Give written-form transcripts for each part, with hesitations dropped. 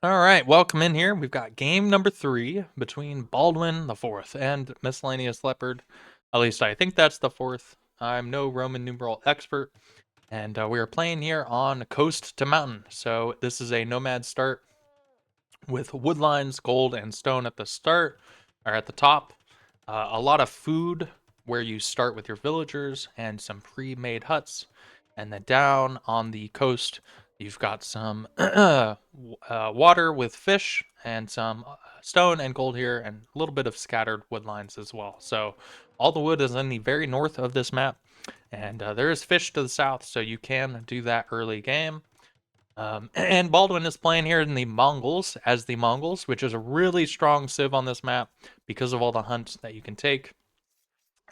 All right, welcome in here. We've got game number 3 between Baldwin the Fourth and Miscellaneous Leopard. At least I think that's the fourth. I'm no Roman numeral expert, and we are playing here on coast to mountain. So this is a nomad start with wood lines, gold, and stone at the start or at the top. A lot of food where you start with your villagers and some pre-made huts, and then down on the coast you've got some water with fish and some stone and gold here, and a little bit of scattered wood lines as well. So all the wood is in the very north of this map, and there is fish to the south, so you can do that early game. And Baldwin is playing here in the Mongols as the Mongols, which is a really strong civ on this map because of all the hunts that you can take.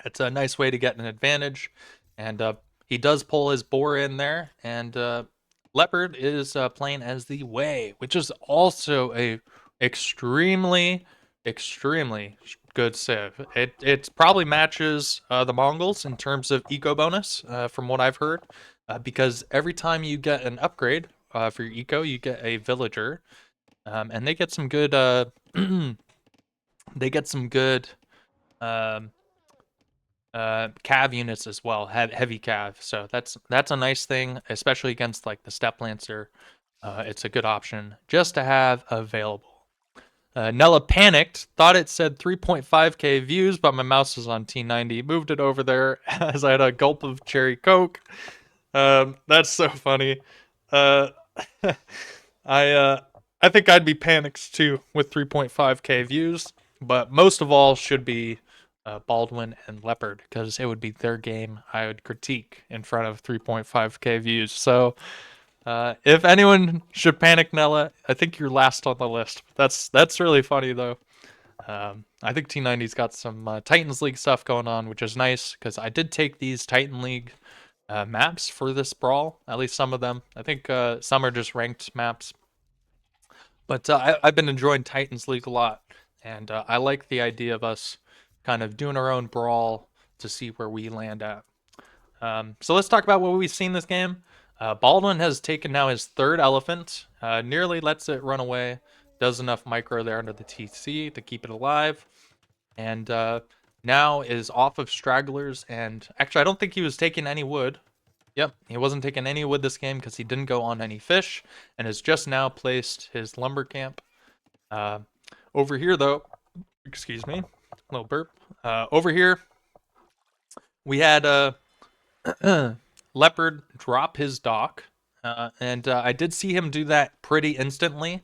It's a nice way to get an advantage, and he does pull his boar in there, and Leopard is playing as the Wei, which is also a extremely, extremely good civ. It probably matches the Mongols in terms of eco bonus, from what I've heard, because every time you get an upgrade for your eco, you get a villager, and they get some good. They get some good. Um, Cav units as well, heavy cav. So that's a nice thing, especially against like the Step Lancer. It's a good option just to have available. Nella panicked, thought it said 3.5k views, but my mouse was on T90. Moved it over there as I had a gulp of cherry coke. That's so funny. Uh, I uh, I think I'd be panicked too with 3.5k views, but most of all should be Baldwin and Leopard, because it would be their game I would critique in front of 3.5k views. So if anyone should panic, Nella, I think you're last on the list. That's really funny though. I think T90's got some Titans League stuff going on, which is nice because I did take these Titan League maps for this brawl, at least some of them. I think some are just ranked maps, but I've been enjoying Titans League a lot, and I like the idea of us kind of doing our own brawl to see where we land at. So let's talk about what we've seen this game. Baldwin has taken now his third elephant, nearly lets it run away, does enough micro there under the TC to keep it alive, and now is off of stragglers. And actually, I don't think he was taking any wood. Yep, he wasn't taking any wood this game because he didn't go on any fish, and has just now placed his lumber camp. Uh, Over here, though, excuse me, little burp. Over here, we had Leopard drop his dock, and I did see him do that pretty instantly,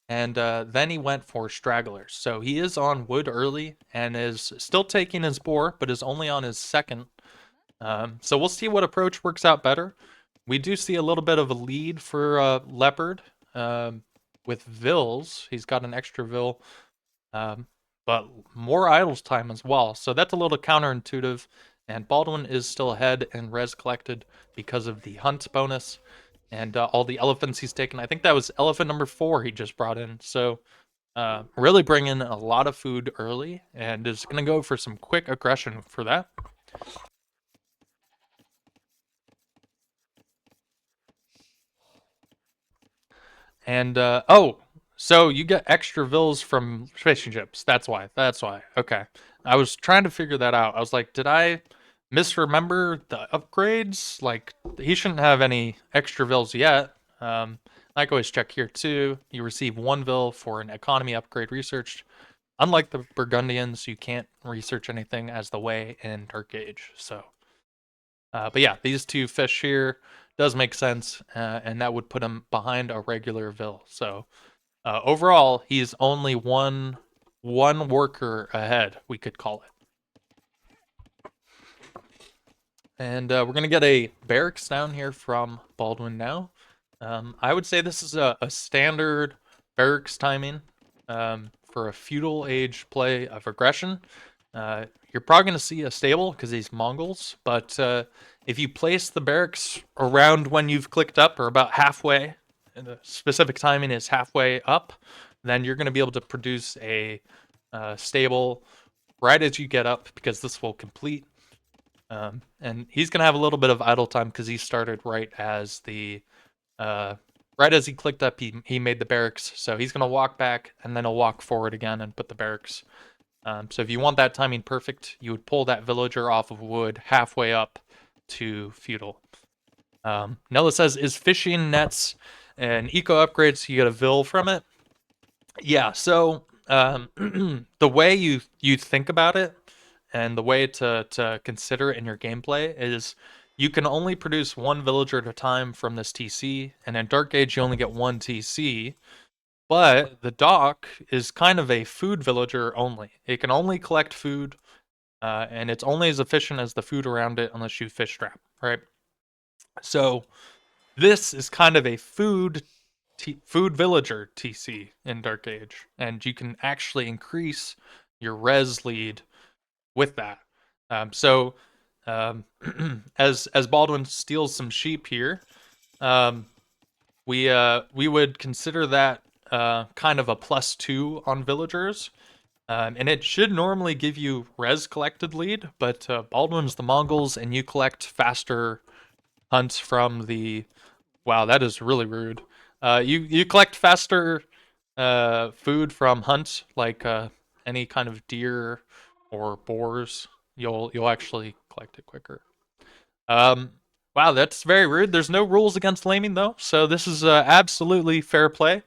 and then he went for stragglers. So he is on wood early and is still taking his boar, but is only on his second. So we'll see what approach works out better. We do see a little bit of a lead for Leopard with Vills. He's got an extra Vill, but more idles time as well. So that's a little counterintuitive. And Baldwin is still ahead in res collected because of the hunt bonus and all the elephants he's taken. I think that was elephant number 4 he just brought in. So really bring in a lot of food early, and is going to go for some quick aggression for that. And oh, so you get extra vills from fishing ships. That's why. That's why. Okay. I was trying to figure that out. I was like, did I misremember the upgrades? Like, he shouldn't have any extra vills yet. I can always check here too. You receive 1 vill for an economy upgrade researched. Unlike the Burgundians, you can't research anything as the way in Dark Age. So, but yeah, these 2 fish here does make sense, and that would put him behind a regular vill. So overall, he's only one worker ahead, we could call it. And we're gonna get a barracks down here from Baldwin now. I would say this is a standard barracks timing for a feudal age play of aggression. You're probably going to see a stable because he's Mongols, but if you place the barracks around when you've clicked up, or about halfway, and the specific timing is halfway up, then you're going to be able to produce a stable right as you get up, because this will complete. And he's going to have a little bit of idle time because he started right as the right as he clicked up, he made the barracks. So he's gonna walk back and then he'll walk forward again and put the barracks. So if you want that timing perfect, you would pull that villager off of wood halfway up to feudal. Nella says, is fishing nets an eco upgrade so you get a vil from it? Yeah, so the way you think about it and the way to consider it in your gameplay is you can only produce one villager at a time from this TC, and in Dark Age you only get one TC, but the dock is kind of a food villager only. It can only collect food, and it's only as efficient as the food around it unless you fish trap, right? So this is kind of a food villager TC in Dark Age, and you can actually increase your res lead with that. So as Baldwin steals some sheep here, we would consider that kind of a +2 on villagers. And it should normally give you res collected lead, but Baldwin's the Mongols, and you collect faster hunts from the. Wow, that is really rude. You collect faster food from hunts, like any kind of deer or boars. You'll actually collect it quicker. Um, wow, that's very rude. There's no rules against laming though, so this is absolutely fair play.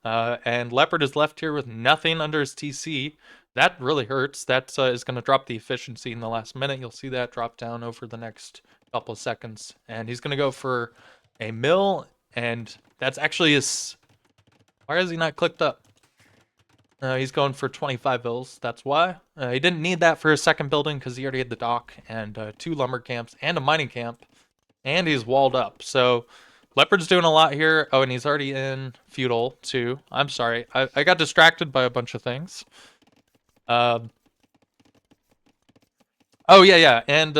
And Leopard is left here with nothing under his TC. That really hurts. That is going to drop the efficiency in the last minute. You'll see that drop down over the next couple of seconds. And he's going to go for a mill, and that's actually his. Why is he not clicked up? He's going for 25 vills. That's why. He didn't need that for his second building because he already had the dock and 2 lumber camps and a mining camp. And he's walled up. So Leopard's doing a lot here. Oh, and he's already in feudal too. I'm sorry. I got distracted by a bunch of things. Oh yeah. And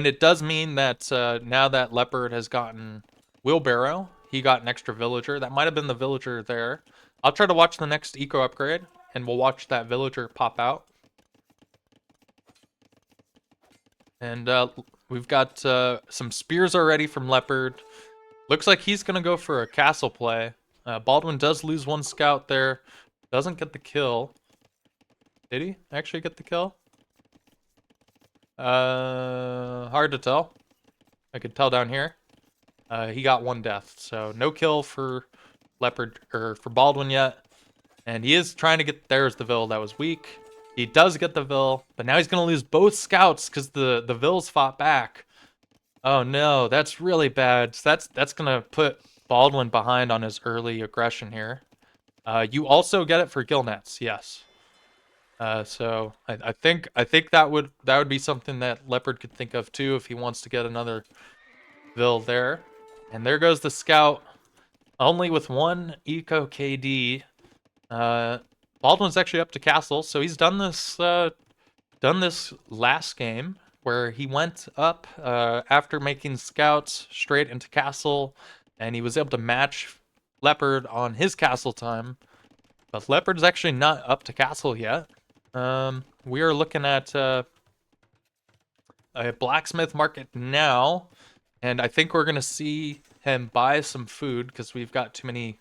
it does mean that now that Leopard has gotten wheelbarrow, he got an extra villager. That might have been the villager there. I'll try to watch the next eco upgrade, and we'll watch that villager pop out. And we've got some spears already from Leopard. Looks like he's going to go for a castle play. Baldwin does lose 1 scout there. Doesn't get the kill. Did he actually get the kill? Hard to tell. I could tell down here. He got 1 death, so no kill for Leopard or for Baldwin yet. And he is trying to get. There's the Vil that was weak. He does get the Vil, but now he's gonna lose both scouts because the Vils fought back. Oh no, that's really bad. So that's gonna put Baldwin behind on his early aggression here. You also get it for gill nets, yes. So I think that would be something that Leopard could think of too if he wants to get another Vil there. And there goes the scout, only with 1 eco KD. Baldwin's actually up to castle, so he's done this last game where he went up after making scouts straight into castle, and he was able to match Leopard on his castle time. But Leopard's actually not up to castle yet. We are looking at a blacksmith market now, and I think we're gonna see him buy some food because we've got too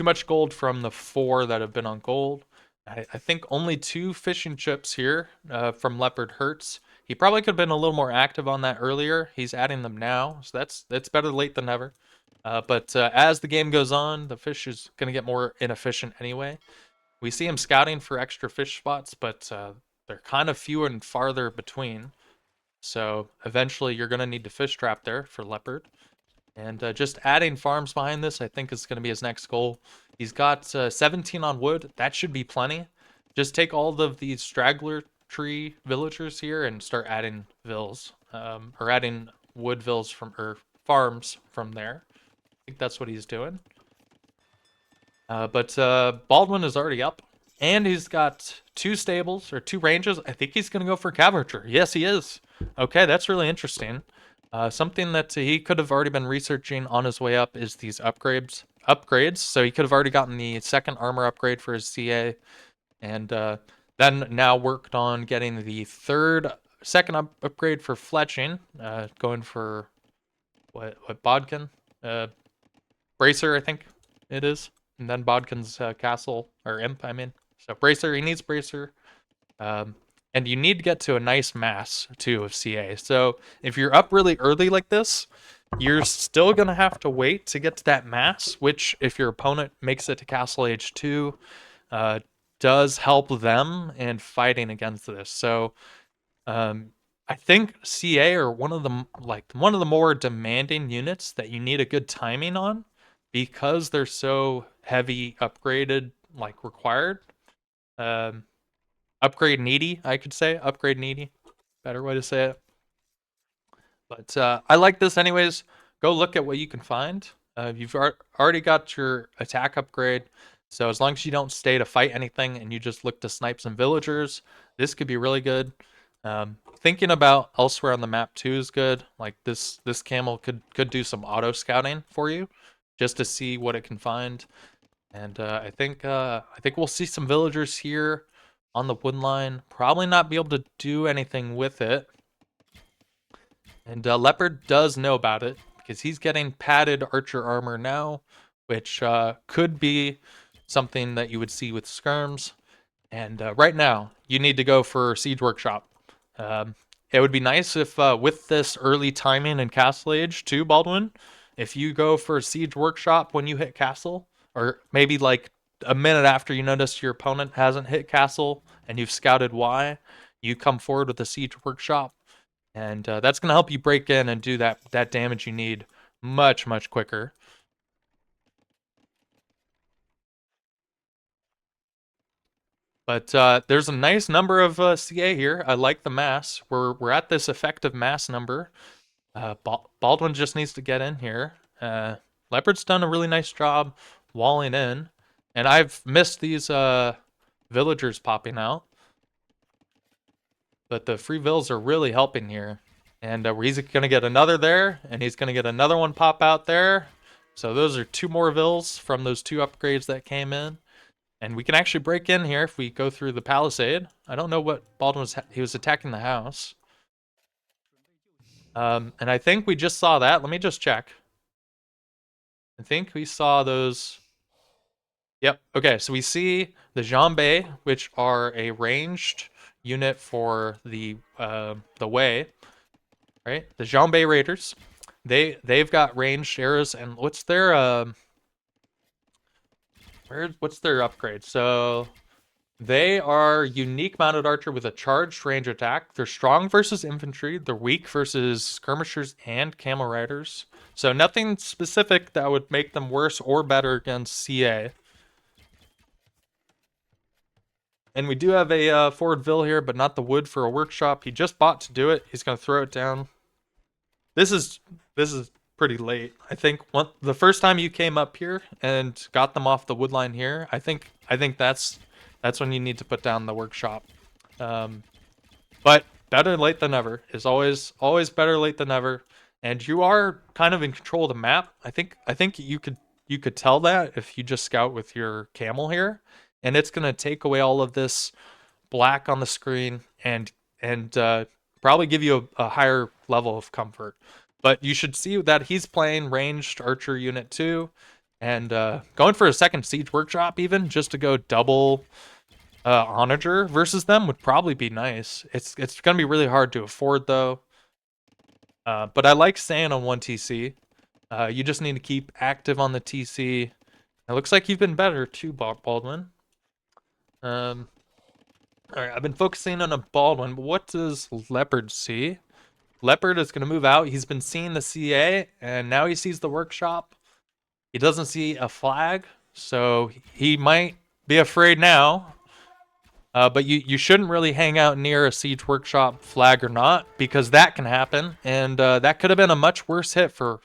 much gold from the 4 that have been on gold. I think only 2 fishing chips here from Leopard hurts. He probably could have been a little more active on that earlier. He's adding them now, so that's better late than never. But as the game goes on, the fish is going to get more inefficient anyway. We see him scouting for extra fish spots, but they're kind of few and farther between. So eventually you're going to need to fish trap there for Leopard. And just adding farms behind this, I think, is going to be his next goal. He's got 17 on wood. That should be plenty. Just take all of these straggler tree villagers here and start adding vills. Or adding wood vills from, or farms from there. I think that's what he's doing. But Baldwin is already up. And he's got 2 stables, or 2 ranges. I think he's going to go for Cavager. Yes, he is. Okay, that's really interesting. Something that he could have already been researching on his way up is these upgrades. So he could have already gotten the 2nd armor upgrade for his CA, and then now worked on getting the 2nd upgrade for fletching. Going for what Bodkin? Bracer, I think it is, and then Bodkin's castle or imp. I mean, so Bracer, he needs Bracer, um, and you need to get to a nice mass too of CA. So if you're up really early like this, you're still gonna have to wait to get to that mass, which if your opponent makes it to Castle Age 2, uh, does help them in fighting against this. So I think CA are one of the more demanding units that you need a good timing on because they're so heavy upgraded required. Um, Upgrade needy, I could say. Upgrade needy. Better way to say it. But I like this anyways. Go look at what you can find. You've already got your attack upgrade. So as long as you don't stay to fight anything and you just look to snipe some villagers, this could be really good. Thinking about elsewhere on the map too is good. Like this camel could do some auto scouting for you, just to see what it can find. And I think we'll see some villagers here on the wood line. Probably not be able to do anything with it. And Leopard does know about it because he's getting padded archer armor now, which could be something that you would see with skirms. And right now, you need to go for Siege Workshop. It would be nice if with this early timing in Castle Age too, Baldwin, if you go for Siege Workshop when you hit Castle, or maybe like a minute after you notice your opponent hasn't hit Castle and you've scouted why, you come forward with a Siege Workshop. And that's going to help you break in and do that damage you need much, much quicker. But there's a nice number of CA here. I like the mass. We're at this effective mass number. Baldwin just needs to get in here. Leopard's done a really nice job walling in. And I've missed these villagers popping out. But the free vills are really helping here. And he's going to get another there, and he's going to get another one pop out there. So those are 2 more vills from those 2 upgrades that came in. And we can actually break in here if we go through the palisade. I don't know what Baldwin was... He was attacking the house. And I think we just saw that. Let me just check. I think we saw those... Yep. Okay, so we see the Jambé, which are a ranged unit for the way, right? The Jambé Raiders. They've got ranged arrows, and what's their what's their upgrade? So they are unique mounted archer with a charged range attack. They're strong versus infantry. They're weak versus skirmishers and camel riders. So nothing specific that would make them worse or better against CA. And we do have a forward vill here, but not the wood for a workshop. He just bought to do it. He's going to throw it down. This is pretty late. I think the first time you came up here and got them off the wood line here, I think that's when you need to put down the workshop. But better late than never is always better late than never. And you are kind of in control of the map. I think you could tell that if you just scout with your camel here. And it's going to take away all of this black on the screen and probably give you a higher level of comfort. But you should see that he's playing ranged archer unit 2 and going for a second siege workshop even just to go double onager versus them would probably be nice. It's going to be really hard to afford though. But I like staying on 1 TC. You just need to keep active on the TC. It looks like you've been better too, Baldwin. All right, I've been focusing on a Baldwin, but what does Leopard see? Leopard is going to move out. He's been seeing the CA, and now he sees the workshop. He doesn't see a flag, so he might be afraid now. But you shouldn't really hang out near a siege workshop, flag or not, because that can happen, and that could have been a much worse hit for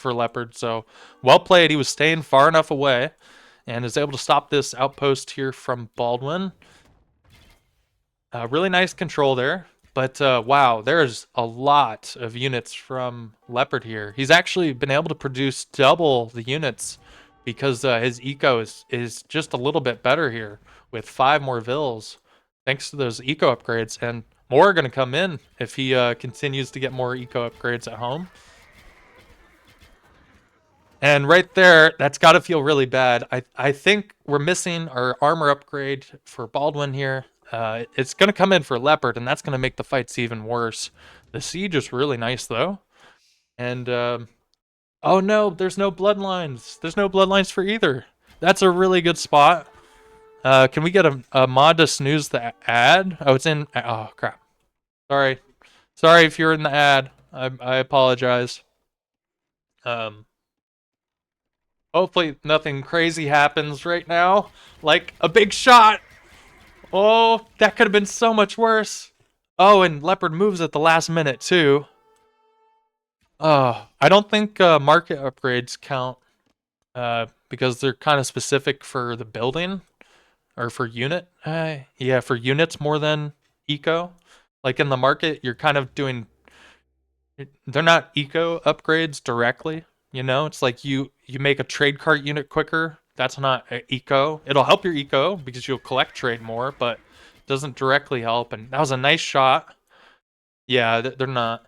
Leopard. So well played. He was staying far enough away and is able to stop this outpost here from Baldwin. Really nice control there. But wow, there's a lot of units from Leopard here. He's actually been able to produce double the units because his eco is just a little bit better here with 5 more vills thanks to those eco upgrades. And more are going to come in if he continues to get more eco upgrades at home. And right there, that's got to feel really bad. I think we're missing our armor upgrade for Baldwin here. It's going to come in for Leopard, and that's going to make the fights even worse. The siege is really nice, though. And, oh no, there's no bloodlines. There's no bloodlines for either. That's a really good spot. Can we get a mod to snooze the ad? Oh, it's in. Oh, crap. Sorry. Sorry if you're in the ad. I apologize. Um, Hopefully nothing crazy happens right now. Like a big shot. Oh, that could have been so much worse. Oh, and Leopard moves at the last minute too. I don't think market upgrades count because they're kind of specific for the building or for unit. Yeah, for units more than eco. Like in the market, you're kind of doing. They're not eco upgrades directly. You know, it's like you make a trade cart unit quicker. That's not eco. It'll help your eco because you'll collect trade more, but doesn't directly help. And that was a nice shot. Yeah, they're not.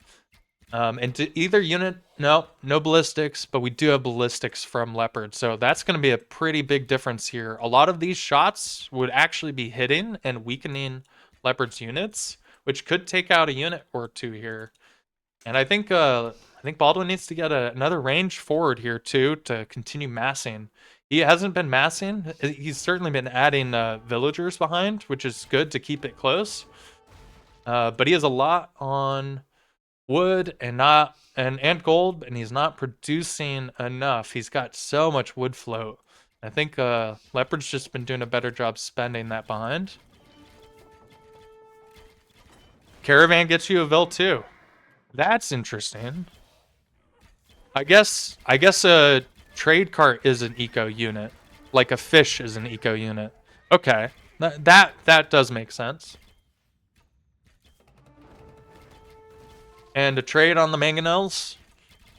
And to either unit, no ballistics, but we do have ballistics from Leopard, so that's going to be a pretty big difference here. A lot of these shots would actually be hitting and weakening Leopard's units, which could take out a unit or two here. And I think Baldwin needs to get another range forward here too to continue massing. He hasn't been massing. He's certainly been adding villagers behind, which is good to keep it close. But he has a lot on wood and gold, and he's not producing enough. He's got so much wood float. I think Leopard's just been doing a better job spending that behind. Caravan gets you a Vil too. That's interesting. I guess a trade cart is an eco unit, like a fish is an eco unit. Okay, that does make sense. And a trade on the mangonels.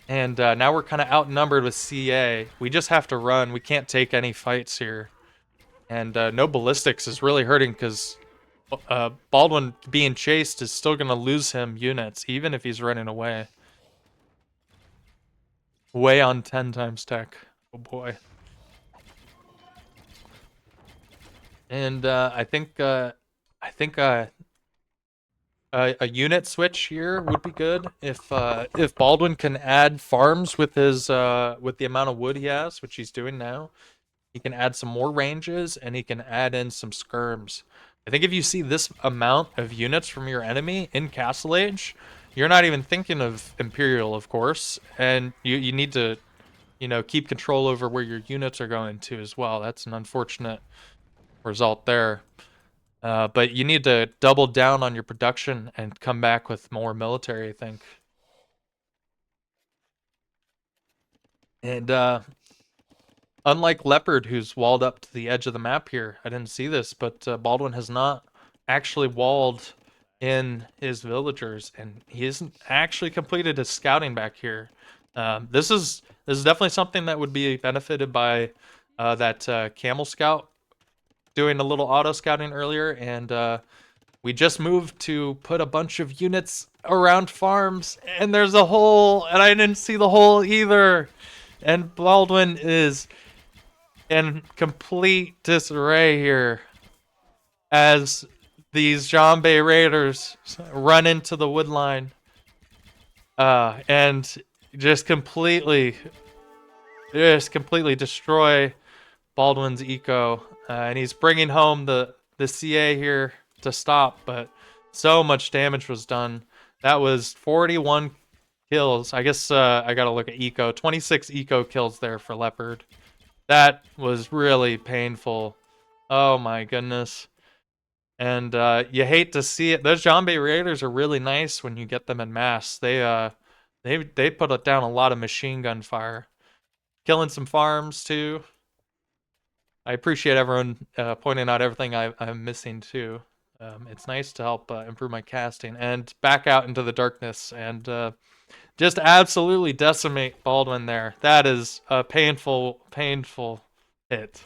And now we're kind of outnumbered with CA. We just have to run. We can't take any fights here. And no ballistics is really hurting because Baldwin being chased is still going to lose him units, even if he's running away. Way on 10 times tech. Oh boy. And I think a unit switch here would be good if Baldwin can add farms with his with the amount of wood he has, which he's doing now. He can add some more ranges and he can add in some skirms. I think if you see this amount of units from your enemy in Castle Age, you're not even thinking of Imperial, of course, and you need to, keep control over where your units are going to as well. That's an unfortunate result there. But you need to double down on your production and come back with more military, I think. And unlike Leopard, who's walled up to the edge of the map here, I didn't see this, but Baldwin has not actually walled in his villagers, and he hasn't actually completed his scouting back here. This is definitely something that would be benefited by that camel scout doing a little auto scouting earlier, and we just moved to put a bunch of units around farms, and there's a hole, and I didn't see the hole either. And Baldwin is in complete disarray here as these Jambay Raiders run into the wood line and just completely destroy Baldwin's eco. And he's bringing home the CA here to stop, but so much damage was done. That was 41 kills. I guess I gotta look at eco. 26 eco kills there for Leopard. That was really painful. Oh my goodness. And you hate to see it. Those Jambay Raiders are really nice when you get them in mass. They put down a lot of machine gun fire. Killing some farms too. I appreciate everyone pointing out everything I'm missing too. It's nice to help improve my casting and back out into the darkness and just absolutely decimate Baldwin there. That is a painful, painful hit.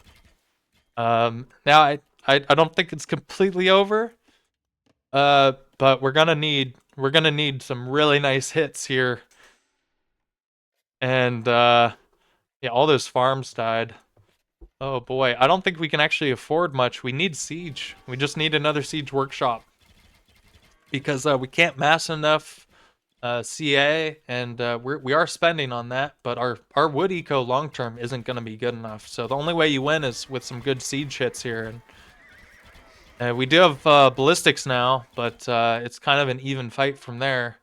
Now I don't think it's completely over. But we're gonna need some really nice hits here. And Yeah, all those farms died. Oh boy, I don't think we can actually afford much. We need siege. We just need another siege workshop because we can't mass enough CA, and we are spending on that. But our wood eco long term isn't going to be good enough. So the only way you win is with some good siege hits here, and we do have ballistics now, but it's kind of an even fight from there.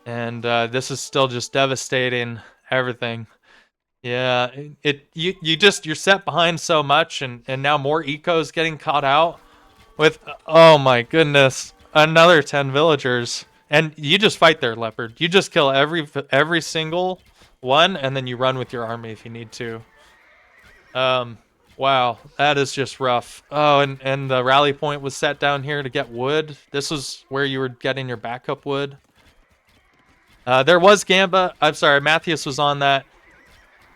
And this is still just devastating everything. Yeah, you're set behind so much, and now more ecos getting caught out with, oh my goodness, another 10 villagers, and you just fight their leopard. You just kill every single one, and then you run with your army if you need to. Wow, that is just rough. Oh, and the rally point was set down here to get wood. This was where you were getting your backup wood. There was Gamba. I'm sorry, Matthias was on that.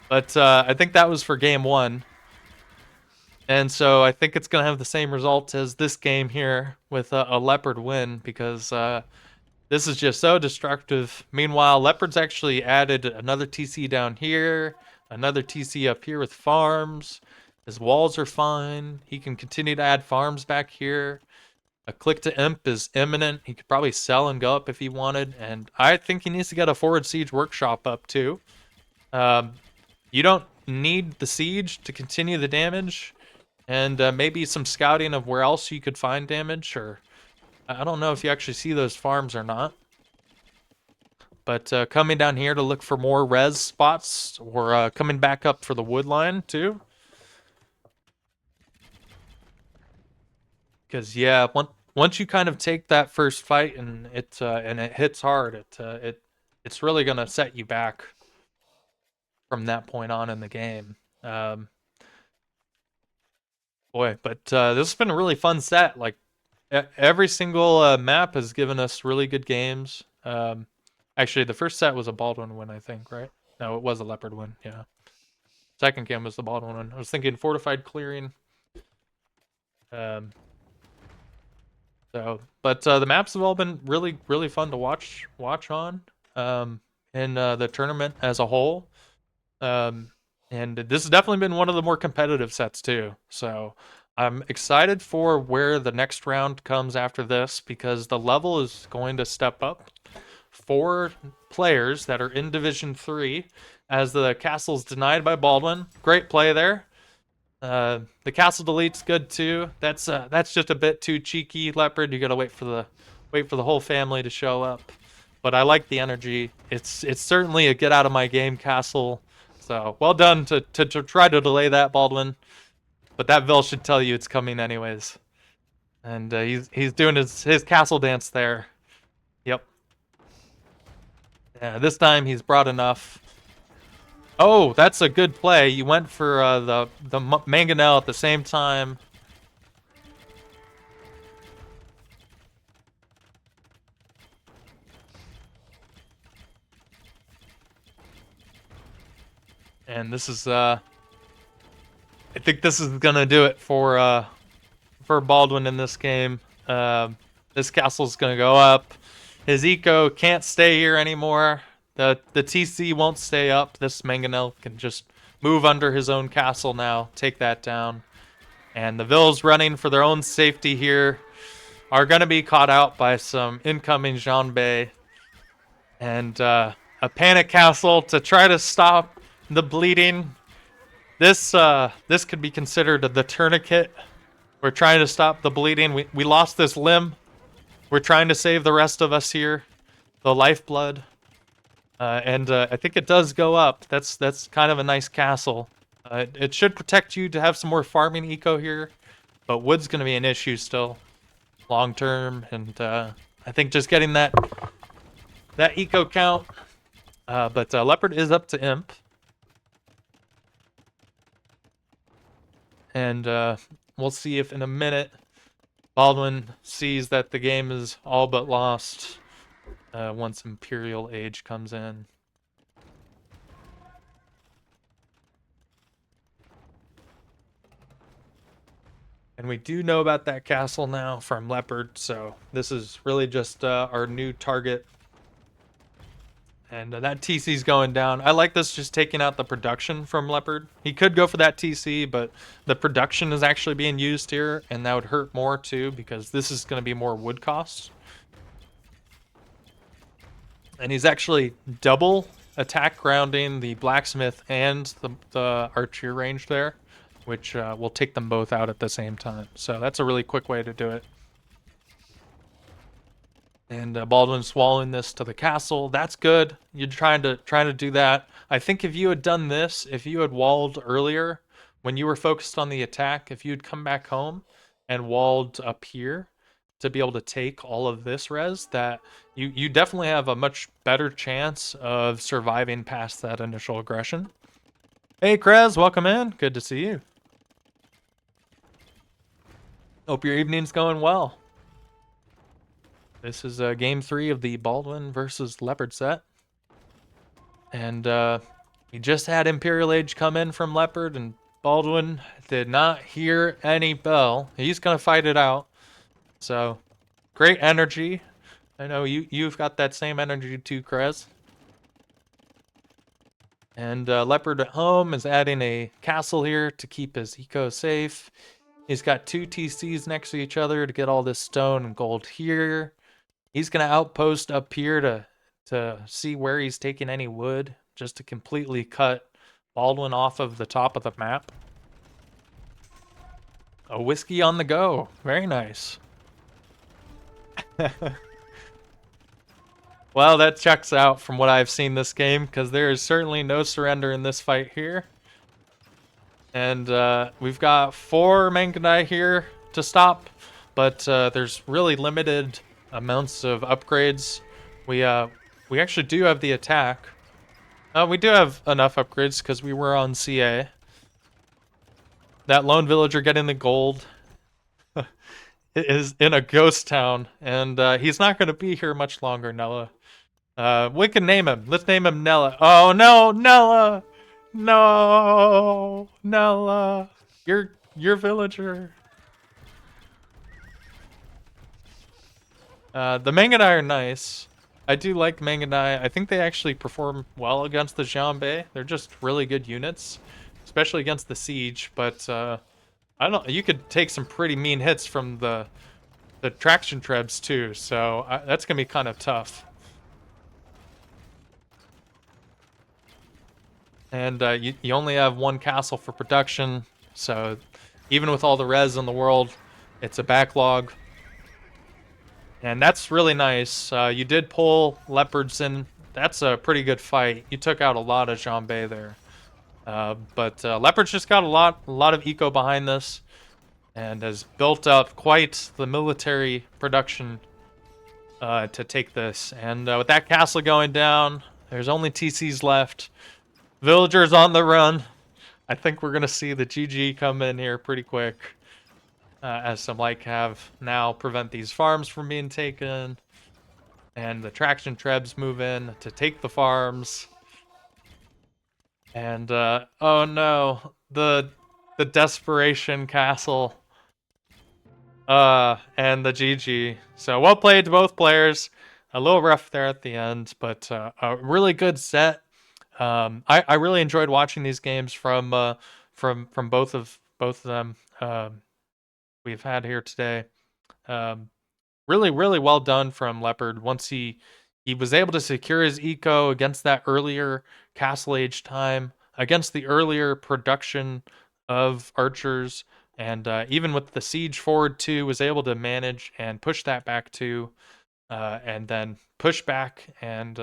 But I think that was for game 1. And so I think it's going to have the same result as this game here with a Leopard win because this is just so destructive. Meanwhile, Leopard's actually added another TC down here, another TC up here with farms. His walls are fine. He can continue to add farms back here. A click to imp is imminent. He could probably sell and go up if he wanted. And I think he needs to get a forward siege workshop up too. You don't need the siege to continue the damage, and maybe some scouting of where else you could find damage, or I don't know if you actually see those farms or not. But coming down here to look for more res spots, or coming back up for the wood line too. Because yeah, once you kind of take that first fight and it hits hard, it's really gonna set you back from that point on in the game. Boy, but this has been a really fun set. Like every single map has given us really good games. Actually, the first set was a Baldwin win, I think, right? No, it was a Leopard win. Yeah. Second game was the Baldwin one. I was thinking fortified clearing. But the maps have all been really, really fun to watch on. In the tournament as a whole. And this has definitely been one of the more competitive sets too. So I'm excited for where the next round comes after this because the level is going to step up. 4 players that are in Division 3 as the castle's denied by Baldwin. Great play there. The castle delete's good too. That's just a bit too cheeky, Leopard. You gotta wait for the whole family to show up. But I like the energy. It's certainly a get out of my game castle. So well done to try to delay that, Baldwin. But that Vil should tell you it's coming anyways. And he's doing his castle dance there. Yep. Yeah, this time he's brought enough. Oh, that's a good play. You went for the mangonel at the same time. And this is I think this is gonna do it for Baldwin in this game. This castle's gonna go up. His eco can't stay here anymore. The TC won't stay up. This mangonel can just move under his own castle now, take that down. And the Vils running for their own safety here are gonna be caught out by some incoming Jeanbei. And a panic castle to try to stop the bleeding. This could be considered the tourniquet. We're trying to stop the bleeding. We lost this limb. We're trying to save the rest of us here. The lifeblood. And I think it does go up. That's kind of a nice castle. It should protect you to have some more farming eco here. But wood's going to be an issue still. Long term. And I think just getting that eco count. But Leopard is up to imp. And we'll see if in a minute Baldwin sees that the game is all but lost once Imperial Age comes in. And we do know about that castle now from Leopard, so this is really just our new target. And that TC's going down. I like this just taking out the production from Leopard. He could go for that TC, but the production is actually being used here, and that would hurt more too because this is going to be more wood cost. And he's actually double attack grounding the blacksmith and the archer range there, which will take them both out at the same time. So that's a really quick way to do it. And Baldwin swallowing this to the castle. That's good. You're trying to do that. I think if you had done this, if you had walled earlier when you were focused on the attack, if you'd come back home and walled up here to be able to take all of this res, that you definitely have a much better chance of surviving past that initial aggression. Hey Krez, welcome in. Good to see you. Hope your evening's going well. This is game 3 of the Baldwin versus Leopard set. And we just had Imperial Age come in from Leopard, and Baldwin did not hear any bell. He's going to fight it out. So, great energy. I know you've got that same energy too, Krez. And Leopard at home is adding a castle here to keep his eco safe. He's got 2 TCs next to each other to get all this stone and gold here. He's going to outpost up here to see where he's taking any wood, just to completely cut Baldwin off of the top of the map. A whiskey on the go. Very nice. Well, that checks out from what I've seen this game, because there is certainly no surrender in this fight here. And we've got 4 Mangonite here to stop, but there's really limited amounts of upgrades. We actually do have the attack. We do have enough upgrades because we were on CA. That lone villager getting the gold is in a ghost town, and he's not going to be here much longer, Nella. We can name him. Let's name him Nella. Oh no, Nella! No, Nella, your villager. The Mangonite are nice. I do like Mangonite. I think they actually perform well against the Xianbei. They're just really good units, especially against the siege. But I don't. You could take some pretty mean hits from the traction trebs too. So that's gonna be kind of tough. And you only have 1 castle for production, so even with all the res in the world, it's a backlog. And that's really nice. You did pull Leopards in. That's a pretty good fight. You took out a lot of Xianbei there. But Leopard's just got a lot of eco behind this, and has built up quite the military production to take this. And with that castle going down, there's only TCs left. Villagers on the run. I think we're going to see the GG come in here pretty quick. As some light cav now prevent these farms from being taken. And the traction trebs move in to take the farms. And, oh no, the desperation castle. And the GG. So well played to both players. A little rough there at the end, but a really good set. I really enjoyed watching these games from both of them we've had here today. Really well done from Leopard. Once he was able to secure his eco against that earlier castle age time, against the earlier production of archers, and even with the siege forward too, was able to manage and push that back too. And then push back and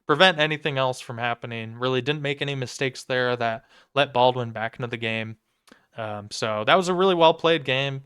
prevent anything else from happening. Really didn't make any mistakes there that let Baldwin back into the game. So that was a really well played game.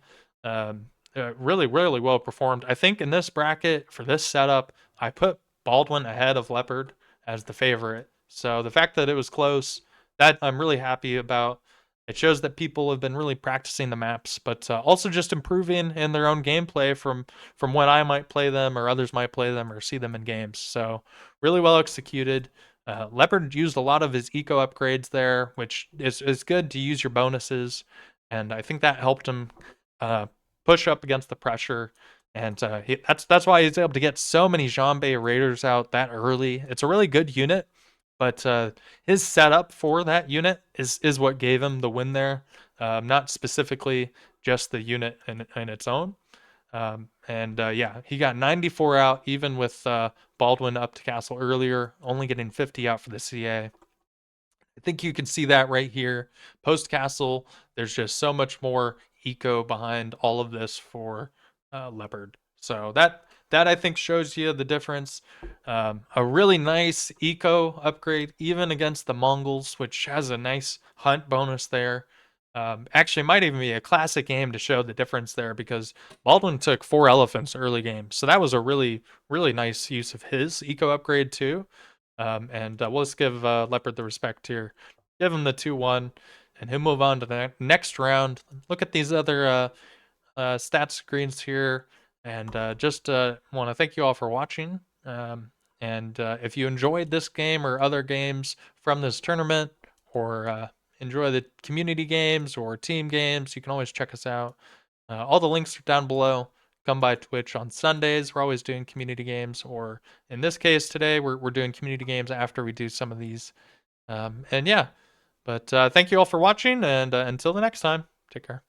Really well performed. I think in this bracket, for this setup, I put Baldwin ahead of Leopard as the favorite. So the fact that it was close, that I'm really happy about. It shows that people have been really practicing the maps, but also just improving in their own gameplay from when I might play them or others might play them or see them in games. So really well executed. Leopard used a lot of his eco upgrades there, which is good to use your bonuses, and I think that helped him push up against the pressure And that's why he's able to get so many Jambay Raiders out that early. It's a really good unit, but his setup for that unit is what gave him the win there, not specifically just the unit in its own. And yeah, he got 94 out even with Baldwin up to castle earlier, only getting 50 out for the CA. I think you can see that right here. Post castle, there's just so much more eco behind all of this for Leopard. So that I think shows you the difference. A really nice eco upgrade, even against the Mongols, which has a nice hunt bonus there. Actually, might even be a classic game to show the difference there because Baldwin took 4 elephants early game, so that was a really nice use of his eco upgrade too. And we'll just give Leopard the respect here. Give him the 2-1, and he'll move on to the next round. Look at these other stat screens here, and just want to thank you all for watching. And if you enjoyed this game or other games from this tournament, or enjoy the community games or team games, you can always check us out. All the links are down below. Come by Twitch on Sundays. We're always doing community games, or in this case today, we're doing community games after we do some of these. And yeah, but thank you all for watching, and until the next time, take care.